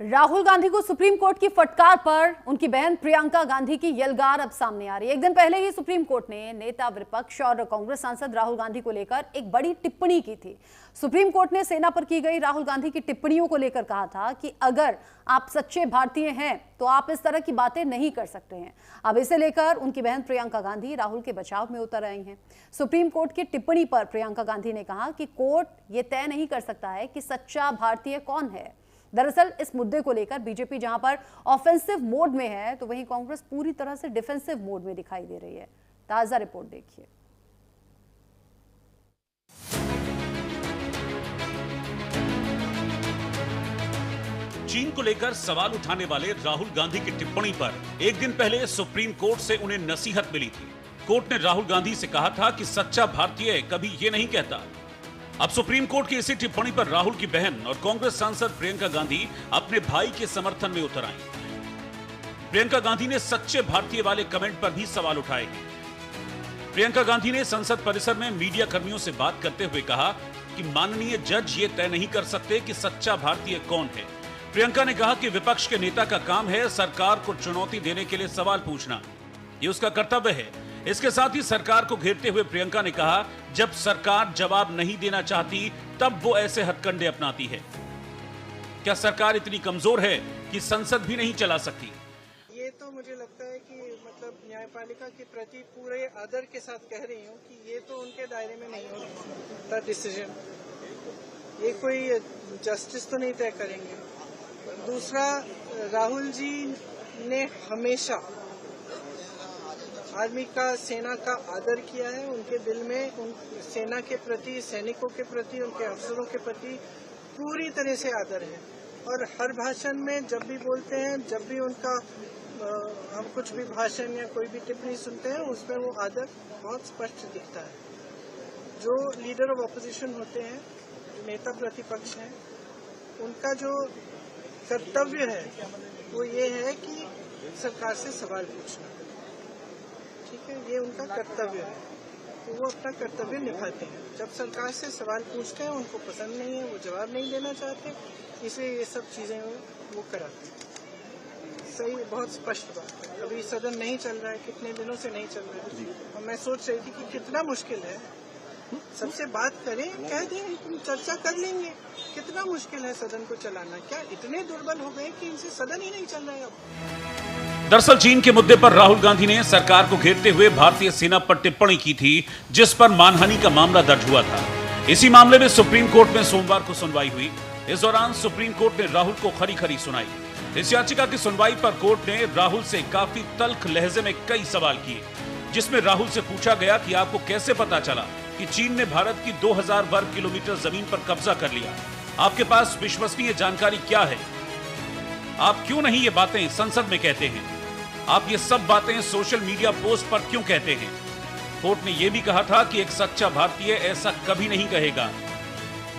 राहुल गांधी को supreme court की फटकार पर उनकी बहन प्रियंका गांधी की यलगार अब सामने आ रही है। एक दिन पहले ही सुप्रीम कोर्ट ने नेता विपक्ष और कांग्रेस सांसद राहुल गांधी को लेकर एक बड़ी टिप्पणी की थी। सुप्रीम कोर्ट ने सेना पर की गई राहुल गांधी की टिप्पणियों को लेकर कहा था कि अगर आप सच्चे भारतीय हैं तो आप इस तरह की बातें नहीं कर सकते हैं। अब इसे लेकर उनकी बहन प्रियंका गांधी राहुल के बचाव में उतर आई हैं। सुप्रीम कोर्ट की टिप्पणी पर प्रियंका गांधी ने कहा कि कोर्ट ये तय नहीं कर सकता है कि सच्चा भारतीय कौन है। दरअसल इस मुद्दे को लेकर बीजेपी जहां पर ऑफेंसिव मोड में है तो वहीं कांग्रेस पूरी तरह से डिफेंसिव मोड में दिखाई दे रही है। ताजा रिपोर्ट देखिए। चीन को लेकर सवाल उठाने वाले राहुल गांधी की टिप्पणी पर एक दिन पहले सुप्रीम कोर्ट से उन्हें नसीहत मिली थी। कोर्ट ने राहुल गांधी से कहा था कि सच्चा भारतीय कभी ये नहीं कहता। अब सुप्रीम कोर्ट की इसी टिप्पणी पर राहुल की बहन और कांग्रेस सांसद प्रियंका गांधी अपने भाई के समर्थन में उतर आई। प्रियंका गांधी ने सच्चे भारतीय वाले कमेंट पर भी सवाल उठाए। प्रियंका गांधी ने संसद परिसर में मीडिया कर्मियों से बात करते हुए कहा कि माननीय जज ये तय नहीं कर सकते कि सच्चा भारतीय कौन है। प्रियंका ने कहा कि विपक्ष के नेता का काम है सरकार को चुनौती देने के लिए सवाल पूछना, ये उसका कर्तव्य है। इसके साथ ही सरकार को घेरते हुए प्रियंका ने कहा जब सरकार जवाब नहीं देना चाहती तब वो ऐसे हथकंडे अपनाती है। क्या सरकार इतनी कमजोर है कि संसद भी नहीं चला सकती? ये तो मुझे लगता है कि मतलब न्यायपालिका के प्रति पूरे आदर के साथ कह रही हूँ कि ये तो उनके दायरे में नहीं होता डिसीजन। ये कोई जस्टिस तो नहीं तय करेंगे। दूसरा, राहुल जी ने हमेशा आर्मी का, सेना का आदर किया है। उनके दिल में उन सेना के प्रति, सैनिकों के प्रति, उनके अफसरों के प्रति पूरी तरह से आदर है। और हर भाषण में जब भी बोलते हैं, जब भी उनका हम कुछ भी भाषण या कोई भी टिप्पणी सुनते हैं उसमें वो आदर बहुत स्पष्ट दिखता है। जो लीडर ऑफ ऑपोजिशन होते हैं, जो नेता प्रतिपक्ष हैं, उनका जो कर्तव्य है वो ये है कि सरकार से सवाल पूछना। ठीक है, ये उनका कर्तव्य है, तो वो अपना कर्तव्य निभाते हैं। जब सरकार से सवाल पूछते हैं, उनको पसंद नहीं है, वो जवाब नहीं देना चाहते, इसलिए ये सब चीजें वो कराते हैं। सही, बहुत स्पष्ट बात है। अभी सदन नहीं चल रहा है, कितने दिनों से नहीं चल रहा है, और मैं सोच रही थी कि कितना मुश्किल है। सबसे बात करें, कह दें, चर्चा कर लेंगे। कितना मुश्किल है सदन को चलाना। क्या इतने दुर्बल हो गए कि इनसे सदन ही नहीं चल रहा है अब? दरअसल चीन के मुद्दे पर राहुल गांधी ने सरकार को घेरते हुए भारतीय सेना पर टिप्पणी की थी, जिस पर मानहानि का मामला दर्ज हुआ था। इसी मामले में सुप्रीम कोर्ट में सोमवार को सुनवाई हुई। इस दौरान सुप्रीम कोर्ट ने राहुल को खरी खरी सुनाई। इस याचिका की सुनवाई पर कोर्ट ने राहुल से काफी तल्ख लहजे में कई सवाल किए, जिसमें राहुल से पूछा गया कि आपको कैसे पता चला कि चीन ने भारत की 2000 वर्ग किलोमीटर जमीन पर कब्जा कर लिया? आपके पास विश्वसनीय जानकारी क्या है? आप क्यों नहीं ये बातें संसद में कहते हैं? आप ये सब बातें सोशल मीडिया पोस्ट पर क्यों कहते हैं? कोर्ट ने यह भी कहा था कि एक सच्चा भारतीय ऐसा कभी नहीं कहेगा।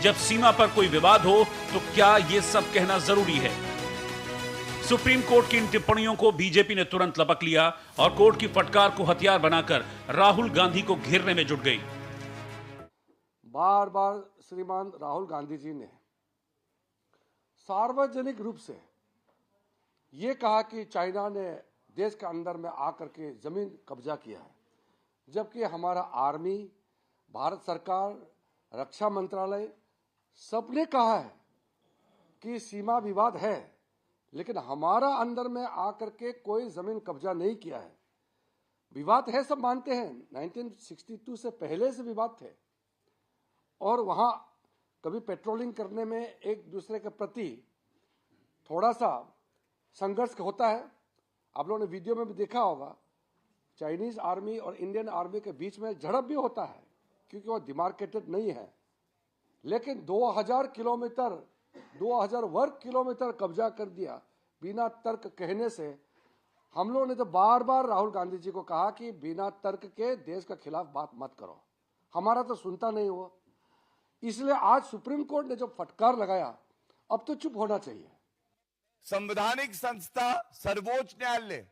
जब सीमा पर कोई विवाद हो तो क्या ये सब कहना जरूरी है? सुप्रीम कोर्ट की इन टिप्पणियों को बीजेपी ने तुरंत लपक लिया और कोर्ट की फटकार को हथियार बनाकर राहुल गांधी को घेरने में जुट गई। बार बार श्रीमान राहुल गांधी जी ने सार्वजनिक रूप से ये कहा कि चाइना ने देश के अंदर में आकर के जमीन कब्जा किया है, जबकि हमारा आर्मी, भारत सरकार, रक्षा मंत्रालय सबने कहा है कि सीमा विवाद है, लेकिन हमारा अंदर में आकर के कोई जमीन कब्जा नहीं किया है। विवाद है, सब मानते हैं, 1962 से पहले से विवाद थे, और वहां कभी पेट्रोलिंग करने में एक दूसरे के प्रति थोड़ा सा संघर्ष होता है। आप लोगों ने वीडियो में भी देखा होगा, चाइनीज आर्मी और इंडियन आर्मी के बीच में झड़प भी होता है, क्योंकि वो डिमार्केटेड नहीं है। लेकिन 2000 किलोमीटर, 2000 वर्ग किलोमीटर कब्जा कर दिया बिना तर्क कहने से। हम लोगों ने तो बार बार राहुल गांधी जी को कहा कि बिना तर्क के देश के खिलाफ बात मत करो, हमारा तो सुनता नहीं हुआ। इसलिए आज सुप्रीम कोर्ट ने जो फटकार लगाया, अब तो चुप होना चाहिए। संवैधानिक संस्था सर्वोच्च न्यायालय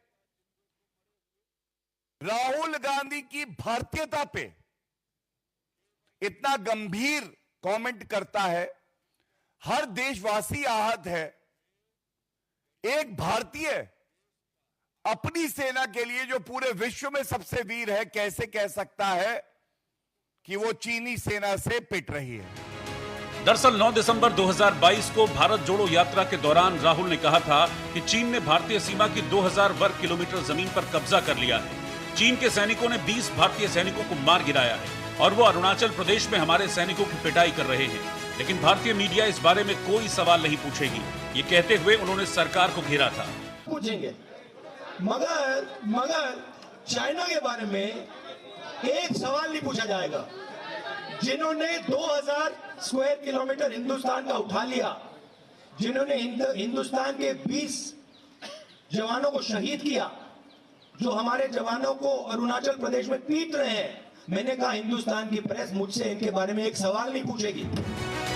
राहुल गांधी की भारतीयता पे इतना गंभीर कमेंट करता है, हर देशवासी आहत है। एक भारतीय अपनी सेना के लिए जो पूरे विश्व में सबसे वीर है, कैसे कह सकता है कि वो चीनी सेना से पिट रही है। दरअसल 9 दिसंबर 2022 को भारत जोड़ो यात्रा के दौरान राहुल ने कहा था कि चीन ने भारतीय सीमा की 2000 वर्ग किलोमीटर जमीन पर कब्जा कर लिया है। चीन के सैनिकों ने 20 भारतीय सैनिकों को मार गिराया है और वो अरुणाचल प्रदेश में हमारे सैनिकों की पिटाई कर रहे हैं। लेकिन भारतीय मीडिया इस बारे में कोई सवाल नहीं पूछेगी, ये कहते हुए उन्होंने सरकार को घेरा था। पूछेंगे मगर चाइना के बारे में एक सवाल नहीं पूछा जाएगा। जिन्होंने 2000 स्क्वायर किलोमीटर हिंदुस्तान का उठा लिया, जिन्होंने हिंदुस्तान के 20 जवानों को शहीद किया, जो हमारे जवानों को अरुणाचल प्रदेश में पीट रहे हैं, मैंने कहा हिंदुस्तान की प्रेस मुझसे इनके बारे में एक सवाल नहीं पूछेगी।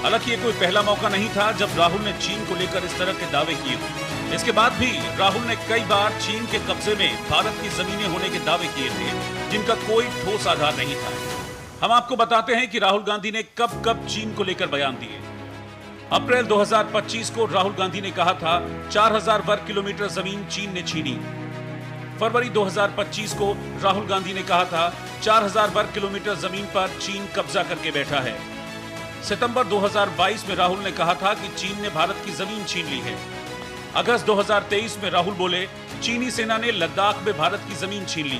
हालांकि ये कोई पहला मौका नहीं था जब राहुल ने चीन को लेकर इस तरह के दावे किए। इसके बाद भी राहुल ने कई बार चीन के कब्जे में भारत की जमीनें होने के दावे किए थे, जिनका कोई ठोस आधार नहीं था। हम आपको बताते हैं कि राहुल गांधी ने कब कब चीन को लेकर बयान दिए। अप्रैल 2025 को राहुल गांधी ने कहा था 4000 वर्ग किलोमीटर जमीन चीन ने छीनी। फरवरी 2025 को राहुल गांधी ने कहा था 4000 वर्ग किलोमीटर जमीन पर चीन कब्जा करके बैठा है। सितंबर 2022 में राहुल ने कहा था कि चीन ने भारत की जमीन छीन ली है। अगस्त 2023 में राहुल बोले चीनी सेना ने लद्दाख में भारत की जमीन छीन ली।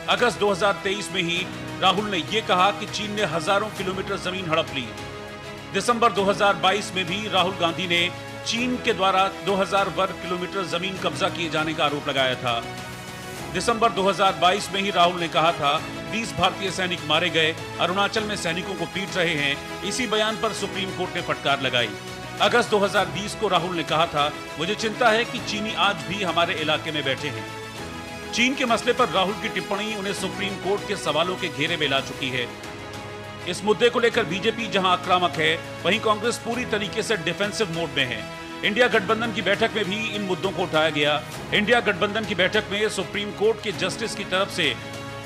अगस्त 2023 में ही राहुल ने यह कहा कि चीन ने हजारों किलोमीटर जमीन हड़प ली। दिसंबर 2022 में भी राहुल गांधी ने चीन के द्वारा 2000 वर्ग किलोमीटर जमीन कब्जा किए जाने का आरोप लगाया था। दिसंबर 2022 में ही राहुल ने कहा था 20 भारतीय सैनिक मारे गए, अरुणाचल में सैनिकों को पीट रहे हैं। इसी बयान पर सुप्रीम कोर्ट ने फटकार लगाई। अगस्त 2020 को राहुल ने कहा था मुझे चिंता है कि चीनी आज भी हमारे इलाके में बैठे हैं। चीन के मसले पर राहुल की टिप्पणी उन्हें सुप्रीम कोर्ट के सवालों के घेरे में ला चुकी है। इस मुद्दे को लेकर बीजेपी जहां आक्रामक है, वहीं कांग्रेस पूरी तरीके से डिफेंसिव मोड में है। इंडिया गठबंधन की बैठक में भी इन मुद्दों को उठाया गया। इंडिया गठबंधन की बैठक में सुप्रीम कोर्ट के जस्टिस की तरफ से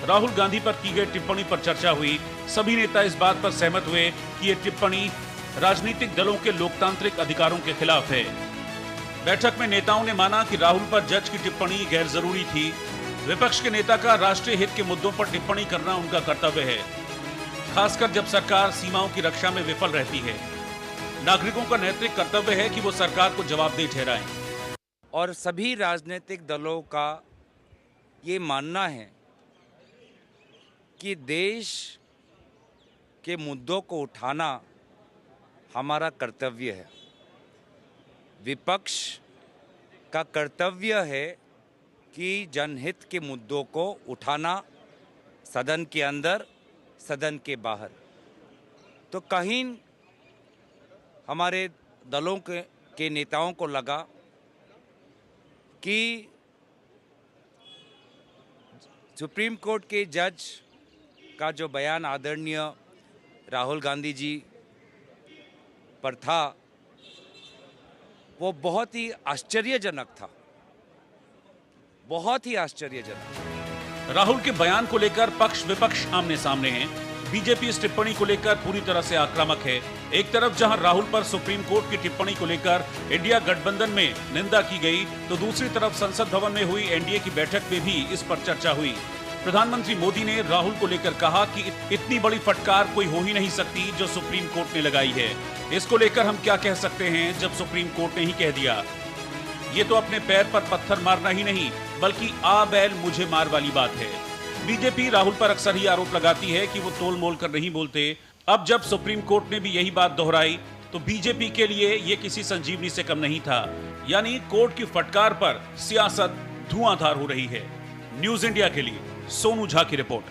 राहुल गांधी पर की गई टिप्पणी पर चर्चा हुई। सभी नेता इस बात पर सहमत हुए कि ये टिप्पणी राजनीतिक दलों के लोकतांत्रिक अधिकारों के खिलाफ है। बैठक में नेताओं ने माना कि राहुल पर जज की टिप्पणी गैर जरूरी थी। विपक्ष के नेता का राष्ट्रीय हित के मुद्दों पर टिप्पणी करना उनका कर्तव्य है, खासकर जब सरकार सीमाओं की रक्षा में विफल रहती है। नागरिकों का नैतिक कर्तव्य है कि वो सरकार को जवाबदेह ठहराएं। और सभी राजनीतिक दलों का ये मानना है कि देश के मुद्दों को उठाना हमारा कर्तव्य है। विपक्ष का कर्तव्य है कि जनहित के मुद्दों को उठाना, सदन के अंदर, सदन के बाहर। तो कहीं हमारे दलों के नेताओं को लगा कि सुप्रीम कोर्ट के जज का जो बयान आदरणीय राहुल गांधी जी पर था वो बहुत ही आश्चर्यजनक था, बहुत ही आश्चर्यजनक। राहुल के बयान को लेकर पक्ष विपक्ष आमने सामने हैं। बीजेपी इस टिप्पणी को लेकर पूरी तरह से आक्रामक है। एक तरफ जहां राहुल पर सुप्रीम कोर्ट की टिप्पणी को लेकर इंडिया गठबंधन में निंदा की गई, तो दूसरी तरफ संसद भवन में हुई एनडीए की बैठक में भी इस पर चर्चा हुई। प्रधानमंत्री मोदी ने राहुल को लेकर कहा कि इतनी बड़ी फटकार कोई हो ही नहीं सकती जो सुप्रीम कोर्ट ने लगाई है। इसको लेकर हम क्या कह सकते हैं जब सुप्रीम कोर्ट ने ही कह दिया। ये तो अपने पैर पर पत्थर मारना ही नहीं बल्कि आ बैल मुझे मार वाली बात है। बीजेपी राहुल पर अक्सर ही आरोप लगाती है कि वो तोल मोल कर नहीं बोलते। अब जब सुप्रीम कोर्ट ने भी यही बात दोहराई तो बीजेपी के लिए ये किसी संजीवनी से कम नहीं था। यानी कोर्ट की फटकार पर सियासत धुआंधार हो रही है। न्यूज इंडिया के लिए सोनू झा की रिपोर्ट।